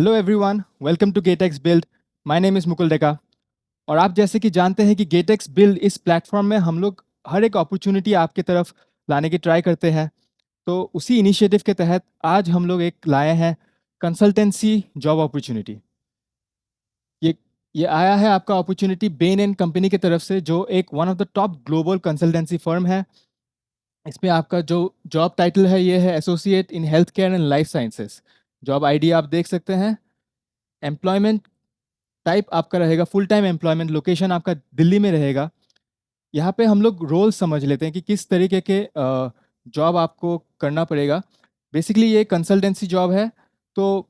Hello everyone, welcome to GITEX build. My name is Mukul Deka. और आप जैसे कि जानते हैं कि गेटेक्स बिल्ड इस प्लेटफॉर्म में हम लोग हर एक अपॉर्चुनिटी आपके तरफ लाने की ट्राई करते हैं। तो उसी इनिशिएटिव के तहत आज हम लोग एक लाए हैं कंसल्टेंसी जॉब अपॉर्चुनिटी। ये ये आया है आपका अपॉर्चुनिटी बेन एंड कंपनी की तरफ से, जो एक one of the top global consultancy firm है। इसमें आपका जो जॉब टाइटल है ये है associate in health care and life sciences. Job ID आप देख सकते हैं। एम्प्लॉयमेंट टाइप आपका रहेगा फुल टाइम एम्प्लॉयमेंट। लोकेशन आपका दिल्ली में रहेगा। यहाँ पे हम लोग रोल समझ लेते हैं कि किस तरीके के जॉब आपको करना पड़ेगा। बेसिकली ये कंसल्टेंसी जॉब है। तो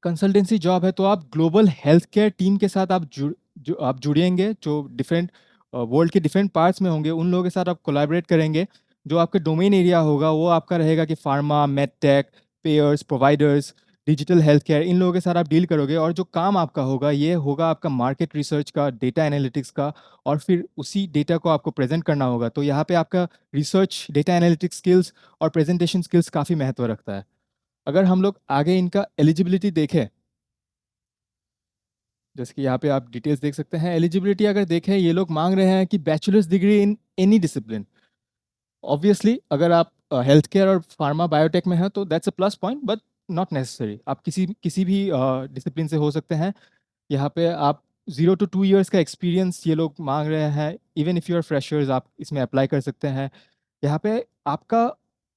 कंसल्टेंसी जॉब है तो आप ग्लोबल हेल्थ केयर टीम के साथ आप जुड़ेंगे, जो डिफरेंट वर्ल्ड के डिफरेंट पार्ट्स में होंगे। उन लोगों के साथ आप कोलैबोरेट करेंगे। जो आपका डोमेन एरिया होगा वो आपका रहेगा कि pharma, medtech, payers, providers, digital health care, इन लोगों के साथ आप डील करोगे। और जो काम आपका होगा ये होगा आपका मार्केट रिसर्च का, डेटा एनालिटिक्स का। और फिर उसी डेटा को आपको प्रेजेंट करना होगा। तो यहाँ पे आपका रिसर्च, डेटा एनालिटिक्स स्किल्स और प्रेजेंटेशन स्किल्स काफ़ी महत्व रखता है। अगर हम लोग आगे इनका एलिजिबिलिटी देखें, जैसे कि यहाँ पे आप डिटेल्स देख सकते हैं। एलिजिबिलिटी अगर देखें, ये लोग मांग रहे हैं कि bachelors degree in any discipline. Obviously अगर आप हेल्थ केयर और फार्मा बायोटेक में हैं तो that's a plus point, but not necessary. आप किसी किसी भी डिसिप्लिन से हो सकते हैं। यहाँ पे आप 0 to 2 years का एक्सपीरियंस ये लोग मांग रहे हैं। Even if you are freshers आप इसमें अप्लाई कर सकते हैं। यहाँ पे आपका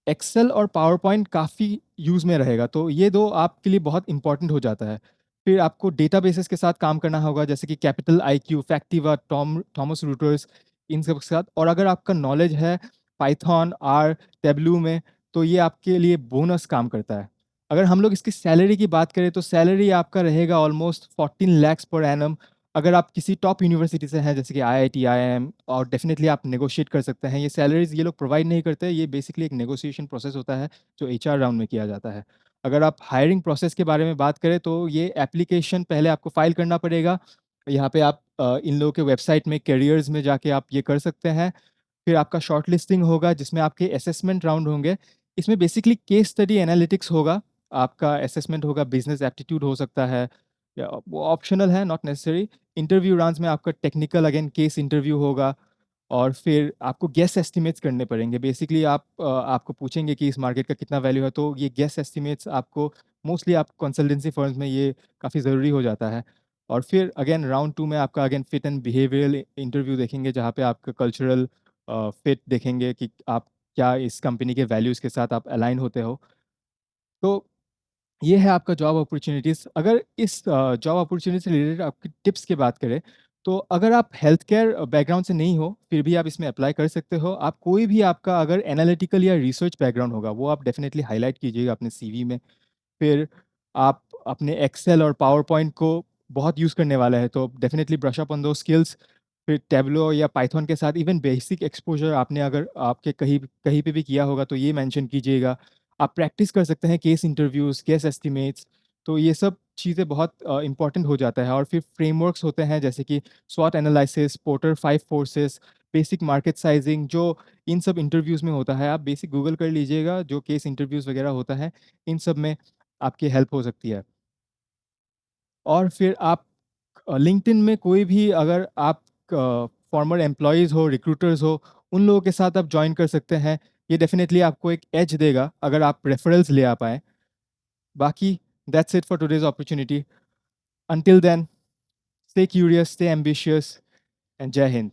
एक्सेल और पावर पॉइंट काफ़ी यूज़ में रहेगा, तो ये दो आपके लिए बहुत इंपॉर्टेंट हो जाता है। फिर आपको डेटाबेसेस के साथ काम करना होगा, जैसे कि कैपिटल आईक्यू, फैक्टिवा, थॉमस रूटर्स, इन सब के साथ। और अगर आपका नॉलेज है पाइथन, आर, टेबलू में, तो ये आपके लिए बोनस काम करता है। अगर हम लोग इसकी सैलरी की बात करें तो सैलरी आपका रहेगा ऑलमोस्ट 14 lakhs पर एनम। अगर आप किसी टॉप यूनिवर्सिटी से हैं जैसे कि आईआईटी, आईआईएम, और डेफिनेटली आप नेगोशिएट कर सकते हैं। ये सैलरीज ये लोग प्रोवाइड नहीं करते, ये बेसिकली एक नेगोशिएशन प्रोसेस होता है जो एचआर राउंड में किया जाता है। अगर आप हायरिंग प्रोसेस के बारे में बात करें तो ये एप्लीकेशन पहले आपको फाइल करना पड़ेगा। यहाँ पे आप इन लोगों के वेबसाइट में कैरियर्स में जाके आप ये कर सकते हैं। फिर आपका शॉर्ट लिस्टिंग होगा जिसमें आपके असेसमेंट राउंड होंगे। इसमें बेसिकली केस स्टडी एनालिटिक्स होगा। आपका असेसमेंट होगा, बिजनेस एप्टीट्यूड हो सकता है, या वो ऑप्शनल है, नॉट नेसेसरी। इंटरव्यू राउंड्स में आपका टेक्निकल अगेन केस इंटरव्यू होगा। और फिर आपको गेस एस्टिमेट्स करने पड़ेंगे। बेसिकली आपको पूछेंगे कि इस मार्केट का कितना वैल्यू है, तो ये गेस एस्टिमेट्स आपको मोस्टली आप कंसल्टेंसी फर्म्स में ये काफ़ी ज़रूरी हो जाता है। और फिर अगेन राउंड 2 में आपका again fit and behavioural interview देखेंगे, जहाँ पे आपका कल्चरल फिट देखेंगे कि आप क्या इस कंपनी के वैल्यूज़ के साथ आप अलाइन होते हो। तो ये है आपका जॉब अपॉर्चुनिटीज़। अगर इस जॉब अपॉर्चुनिटी से रिलेटेड आपकी टिप्स की बात करें, तो अगर आप हेल्थ केयर बैकग्राउंड से नहीं हो, फिर भी आप इसमें अप्लाई कर सकते हो। आप कोई भी आपका अगर एनालिटिकल या रिसर्च बैकग्राउंड होगा, वो आप डेफिनेटली हाइलाइट कीजिएगा अपने सीवी में। फिर आप अपने एक्सेल और पावर पॉइंट को बहुत यूज़ करने वाला है, तो डेफिनेटली ब्रश अप ऑन दो स्किल्स। फिर टेब्लो या पाइथन के साथ इवन बेसिक एक्सपोजर आपने अगर आपके कहीं कहीं पे भी किया होगा तो ये मेंशन कीजिएगा। आप प्रैक्टिस कर सकते हैं केस इंटरव्यूज़, केस एस्टिमेट्स। तो ये सब चीज़ें बहुत इंपॉर्टेंट हो जाता है। और फिर फ्रेमवर्क्स होते हैं जैसे कि स्वॉट analysis, Porter 5 forces, basic market sizing, जो इन सब इंटरव्यूज़ में होता है। आप बेसिक गूगल कर लीजिएगा, जो केस इंटरव्यूज़ वगैरह होता है, इन सब में आपकी हेल्प हो सकती है। और फिर आप लिंक्डइन में कोई भी अगर आप फॉर्मर एम्प्लॉइज़ हो, रिक्रूटर्स हो, उन लोगों के साथ आप जॉइन कर सकते हैं। ये डेफ़िनेटली आपको एक एज देगा अगर आप रेफरल्स ले आ पाएँ। बाकी that's it for today's opportunity. Until then, stay curious, stay ambitious, and जय हिंद।